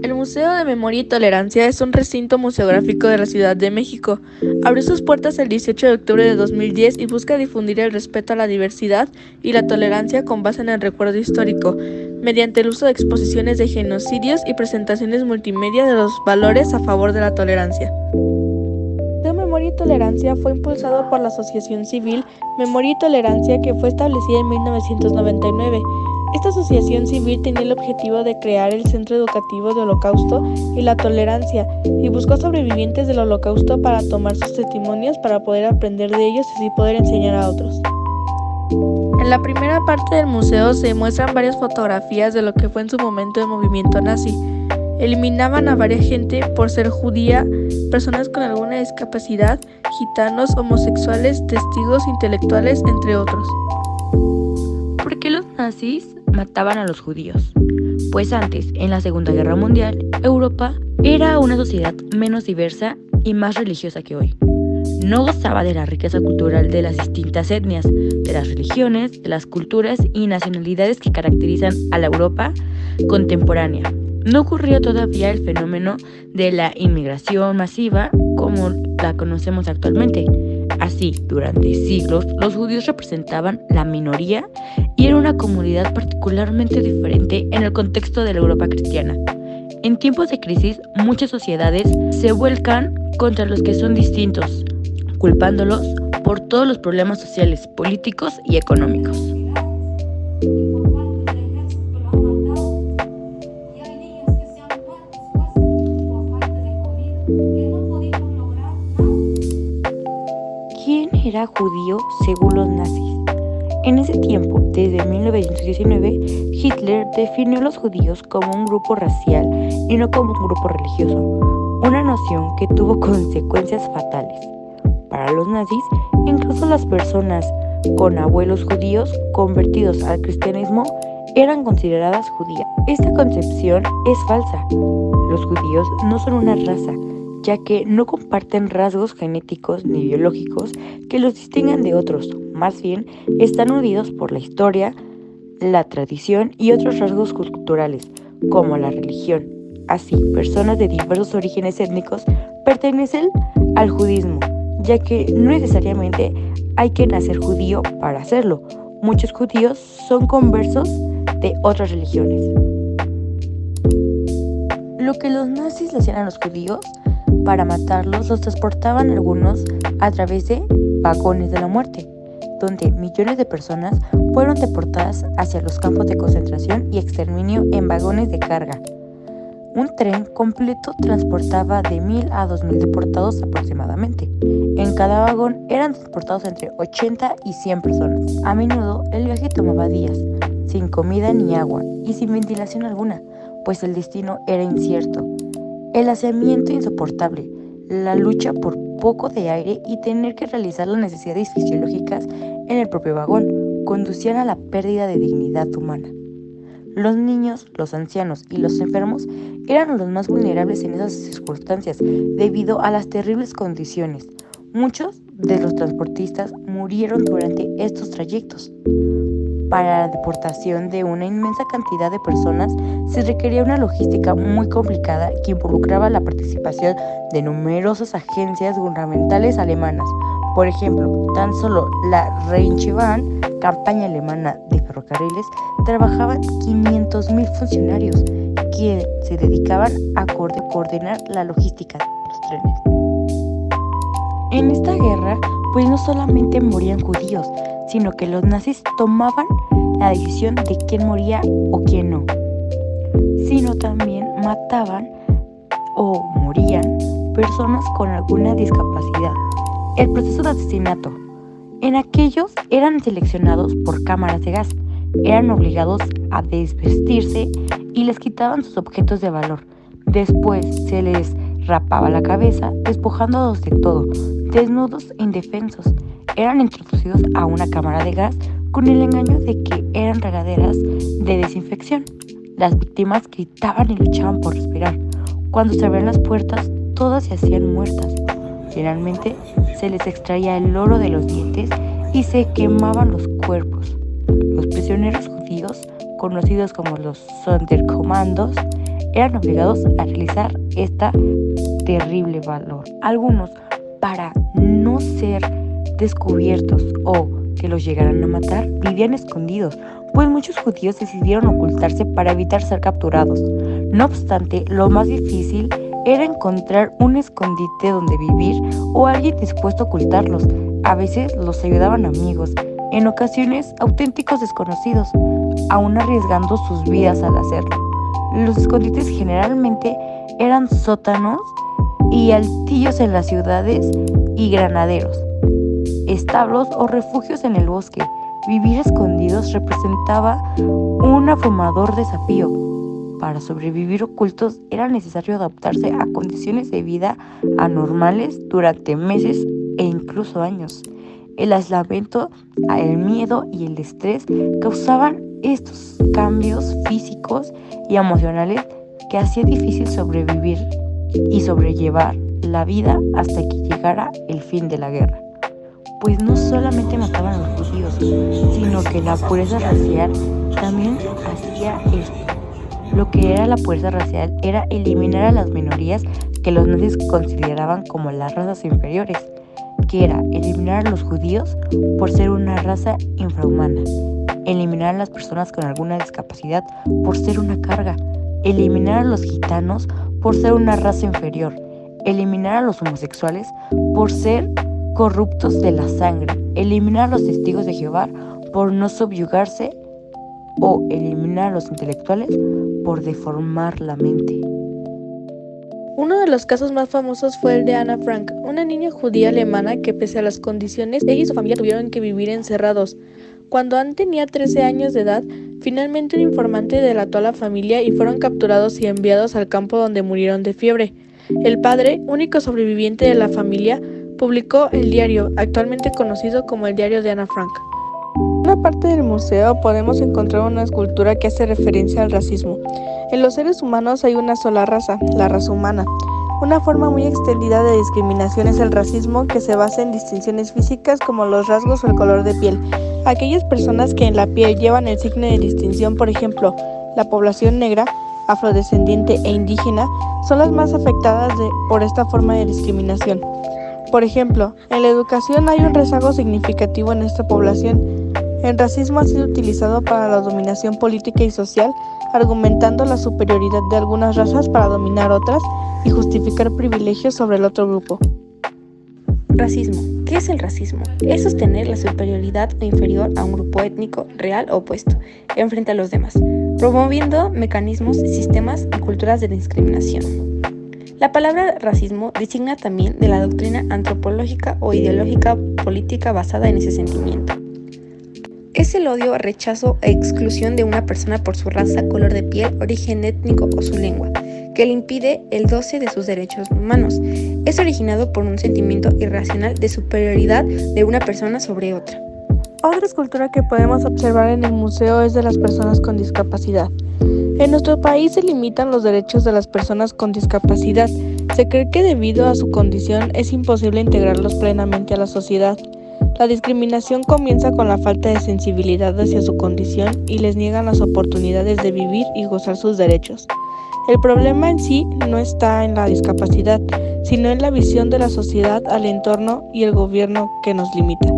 El Museo de Memoria y Tolerancia es un recinto museográfico de la Ciudad de México. Abrió sus puertas el 18 de octubre de 2010 y busca difundir el respeto a la diversidad y la tolerancia con base en el recuerdo histórico, mediante el uso de exposiciones de genocidios y presentaciones multimedia de los valores a favor de la tolerancia. El Museo de Memoria y Tolerancia fue impulsado por la Asociación Civil Memoria y Tolerancia, que fue establecida en 1999. Esta asociación civil tenía el objetivo de crear el Centro Educativo de Holocausto y la Tolerancia, y buscó sobrevivientes del Holocausto para tomar sus testimonios para poder aprender de ellos y así poder enseñar a otros. En la primera parte del museo se muestran varias fotografías de lo que fue en su momento el movimiento nazi. Eliminaban a varias gente por ser judía, personas con alguna discapacidad, gitanos, homosexuales, testigos intelectuales, entre otros. ¿Por qué los nazis mataban a los judíos? Pues antes, en la Segunda Guerra Mundial, Europa era una sociedad menos diversa y más religiosa que hoy. No gozaba de la riqueza cultural de las distintas etnias, de las religiones, de las culturas y nacionalidades que caracterizan a la Europa contemporánea. No ocurría todavía el fenómeno de la inmigración masiva como la conocemos actualmente. Así, durante siglos, los judíos representaban la minoría y era una comunidad particularmente diferente en el contexto de la Europa cristiana. En tiempos de crisis, muchas sociedades se vuelcan contra los que son distintos, culpándolos por todos los problemas sociales, políticos y económicos. ¿Quién era judío según los nazis? En ese tiempo, desde 1919, Hitler definió a los judíos como un grupo racial y no como un grupo religioso, una noción que tuvo consecuencias fatales. Para los nazis, incluso las personas con abuelos judíos convertidos al cristianismo eran consideradas judías. Esta concepción es falsa. Los judíos no son una raza, ya que no comparten rasgos genéticos ni biológicos que los distingan de otros. Más bien, están unidos por la historia, la tradición y otros rasgos culturales, como la religión. Así, personas de diversos orígenes étnicos pertenecen al judismo, ya que no necesariamente hay que nacer judío para hacerlo. Muchos judíos son conversos de otras religiones. Lo que los nazis le hacían a los judíos para matarlos, los transportaban algunos a través de vagones de la muerte, donde millones de personas fueron deportadas hacia los campos de concentración y exterminio en vagones de carga. Un tren completo transportaba de 1,000 a 2,000 deportados aproximadamente. En cada vagón eran transportados entre 80 y 100 personas. A menudo el viaje tomaba días, sin comida ni agua y sin ventilación alguna, pues el destino era incierto. El hacinamiento insoportable, la lucha por poco de aire y tener que realizar las necesidades fisiológicas en el propio vagón conducían a la pérdida de dignidad humana. Los niños, los ancianos y los enfermos eran los más vulnerables en esas circunstancias debido a las terribles condiciones. Muchos de los transportistas murieron durante estos trayectos. Para la deportación de una inmensa cantidad de personas se requería una logística muy complicada que involucraba la participación de numerosas agencias gubernamentales alemanas. Por ejemplo, tan solo la Reichsbahn, campaña alemana de ferrocarriles, trabajaban 500,000 funcionarios que se dedicaban a coordinar la logística de los trenes. En esta guerra, pues no solamente morían judíos, sino que los nazis tomaban la decisión de quién moría o quién no, sino también mataban o morían personas con alguna discapacidad. El proceso de asesinato. En aquellos eran seleccionados por cámaras de gas, eran obligados a desvestirse y les quitaban sus objetos de valor. Después se les rapaba la cabeza, despojándolos de todo, desnudos e indefensos. Eran introducidos a una cámara de gas con el engaño de que eran regaderas de desinfección. Las víctimas gritaban y luchaban por respirar. Cuando se abrían las puertas, todas se hacían muertas. Finalmente, se les extraía el oro de los dientes y se quemaban los cuerpos. Los prisioneros judíos, conocidos como los Sonderkommandos, eran obligados a realizar esta terrible valor. Algunos, para no ser descubiertos o que los llegaran a matar, vivían escondidos, pues muchos judíos decidieron ocultarse para evitar ser capturados. No obstante, lo más difícil era encontrar un escondite donde vivir o alguien dispuesto a ocultarlos. A veces los ayudaban amigos, en ocasiones auténticos desconocidos, aún arriesgando sus vidas al hacerlo. Los escondites generalmente eran sótanos y altillos en las ciudades y granaderos, establos o refugios en el bosque. Vivir escondidos representaba un abrumador desafío. Para sobrevivir ocultos era necesario adaptarse a condiciones de vida anormales durante meses e incluso años. El aislamiento, el miedo y el estrés causaban estos cambios físicos y emocionales que hacía difícil sobrevivir y sobrellevar la vida hasta que llegara el fin de la guerra. Pues no solamente mataban a los judíos, sino que la pureza racial también hacía esto. Lo que era la pureza racial era eliminar a las minorías que los nazis consideraban como las razas inferiores, que era eliminar a los judíos por ser una raza infrahumana, eliminar a las personas con alguna discapacidad por ser una carga, eliminar a los gitanos por ser una raza inferior, eliminar a los homosexuales por ser corruptos de la sangre, eliminar a los testigos de Jehová por no subyugarse o eliminar a los intelectuales por deformar la mente. Uno de los casos más famosos fue el de Anna Frank, una niña judía alemana que pese a las condiciones, ella y su familia tuvieron que vivir encerrados. Cuando Anne tenía 13 años de edad, finalmente un informante delató a la familia y fueron capturados y enviados al campo donde murieron de fiebre. El padre, único sobreviviente de la familia, publicó el diario, actualmente conocido como el Diario de Anna Frank. En una parte del museo podemos encontrar una escultura que hace referencia al racismo. En los seres humanos hay una sola raza, la raza humana. Una forma muy extendida de discriminación es el racismo, que se basa en distinciones físicas como los rasgos o el color de piel. Aquellas personas que en la piel llevan el signo de distinción, por ejemplo, la población negra, afrodescendiente e indígena, son las más afectadas por esta forma de discriminación. Por ejemplo, en la educación hay un rezago significativo en esta población. El racismo ha sido utilizado para la dominación política y social, argumentando la superioridad de algunas razas para dominar otras y justificar privilegios sobre el otro grupo. Racismo. ¿Qué es el racismo? Es sostener la superioridad o inferior a un grupo étnico, real o opuesto, en frente a los demás, promoviendo mecanismos, sistemas y culturas de discriminación. La palabra racismo designa también de la doctrina antropológica o ideológica política basada en ese sentimiento. Es el odio, rechazo e exclusión de una persona por su raza, color de piel, origen étnico o su lengua, que le impide el goce de sus derechos humanos. Es originado por un sentimiento irracional de superioridad de una persona sobre otra. Otra escultura que podemos observar en el museo es de las personas con discapacidad. En nuestro país se limitan los derechos de las personas con discapacidad. Se cree que debido a su condición es imposible integrarlos plenamente a la sociedad. La discriminación comienza con la falta de sensibilidad hacia su condición y les niegan las oportunidades de vivir y gozar sus derechos. El problema en sí no está en la discapacidad, sino en la visión de la sociedad al entorno y el gobierno que nos limita.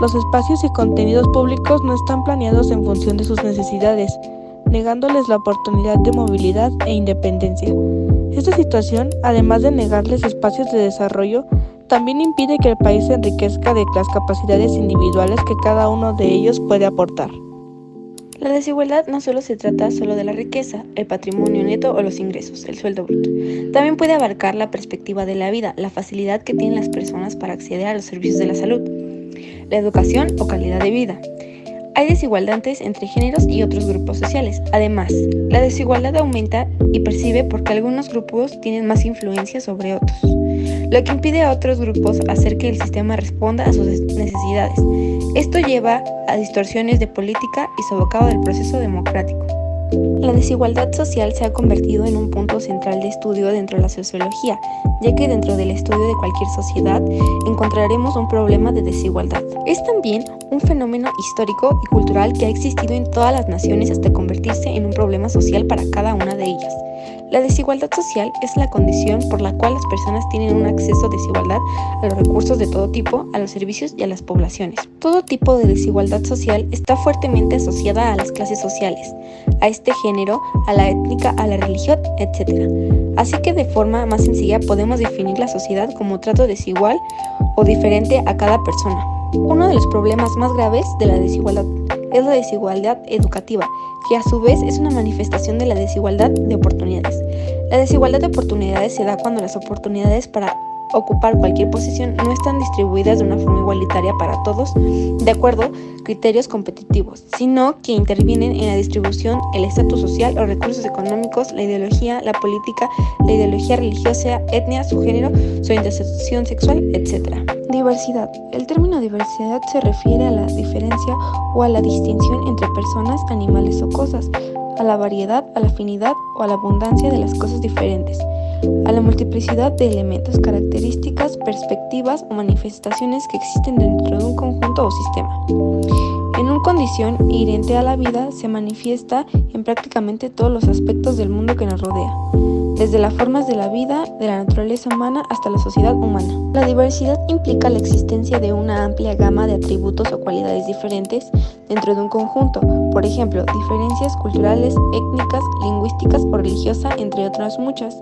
Los espacios y contenidos públicos no están planeados en función de sus necesidades, negándoles la oportunidad de movilidad e independencia. Esta situación, además de negarles espacios de desarrollo, también impide que el país se enriquezca de las capacidades individuales que cada uno de ellos puede aportar. La desigualdad no solo se trata de la riqueza, el patrimonio neto o los ingresos, el sueldo bruto. También puede abarcar la perspectiva de la vida, la facilidad que tienen las personas para acceder a los servicios de la salud, la educación o calidad de vida. Hay desigualdades entre géneros y otros grupos sociales. Además, la desigualdad aumenta y percibe porque algunos grupos tienen más influencia sobre otros, lo que impide a otros grupos hacer que el sistema responda a sus necesidades. Esto lleva a distorsiones de política y sofocado del proceso democrático. La desigualdad social se ha convertido en un punto central de estudio dentro de la sociología, ya que dentro del estudio de cualquier sociedad encontraremos un problema de desigualdad. Es también un fenómeno histórico y cultural que ha existido en todas las naciones hasta convertirse en un problema social para cada una de ellas. La desigualdad social es la condición por la cual las personas tienen un acceso desigualdad a los recursos de todo tipo, a los servicios y a las poblaciones. Todo tipo de desigualdad social está fuertemente asociada a las clases sociales, a este género, a la étnica, a la religión, etc. Así que de forma más sencilla podemos definir la sociedad como trato desigual o diferente a cada persona. Uno de los problemas más graves de la desigualdad es la desigualdad educativa, que a su vez es una manifestación de la desigualdad de oportunidades. La desigualdad de oportunidades se da cuando las oportunidades para ocupar cualquier posición no están distribuidas de una forma igualitaria para todos, de acuerdo a criterios competitivos, sino que intervienen en la distribución, el estatus social, los recursos económicos, la ideología, la política, la ideología religiosa, etnia, su género, su orientación sexual, etc. Diversidad. El término diversidad se refiere a la diferencia o a la distinción entre personas, animales o cosas, a la variedad, a la afinidad o a la abundancia de las cosas diferentes, a la multiplicidad de elementos, características, perspectivas o manifestaciones que existen dentro de un conjunto o sistema. En una condición inherente a la vida se manifiesta en prácticamente todos los aspectos del mundo que nos rodea, desde las formas de la vida, de la naturaleza humana hasta la sociedad humana. La diversidad implica la existencia de una amplia gama de atributos o cualidades diferentes dentro de un conjunto, por ejemplo, diferencias culturales, étnicas, lingüísticas o religiosas, entre otras muchas.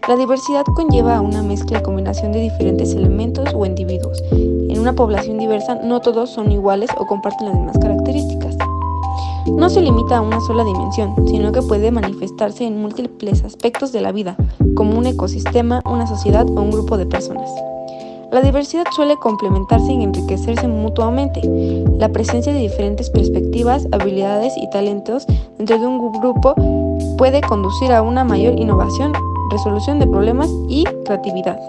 La diversidad conlleva a una mezcla y combinación de diferentes elementos o individuos. En una población diversa no todos son iguales o comparten las mismas características. No se limita a una sola dimensión, sino que puede manifestarse en múltiples aspectos de la vida, como un ecosistema, una sociedad o un grupo de personas. La diversidad suele complementarse y enriquecerse mutuamente. La presencia de diferentes perspectivas, habilidades y talentos dentro de un grupo puede conducir a una mayor innovación, resolución de problemas y creatividad.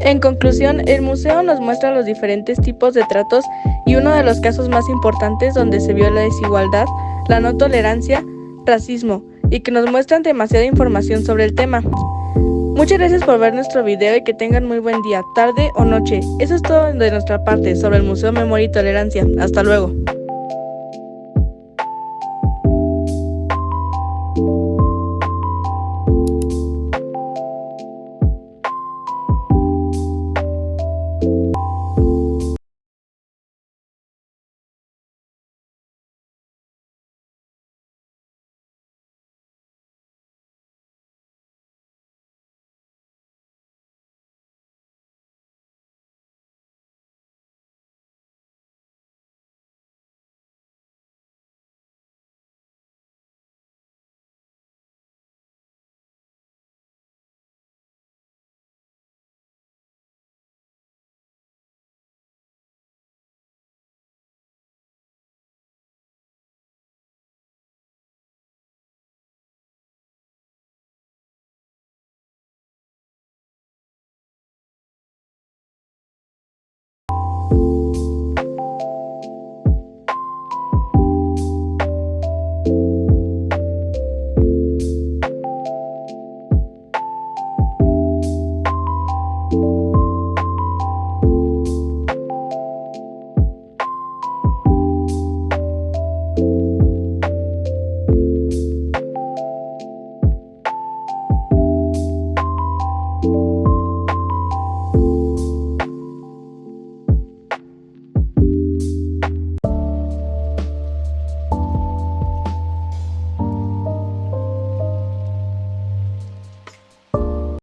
En conclusión, el museo nos muestra los diferentes tipos de tratos y uno de los casos más importantes donde se vio la desigualdad, la no tolerancia, racismo, y que nos muestran demasiada información sobre el tema. Muchas gracias por ver nuestro video y que tengan muy buen día, tarde o noche. Eso es todo de nuestra parte sobre el Museo Memoria y Tolerancia. Hasta luego.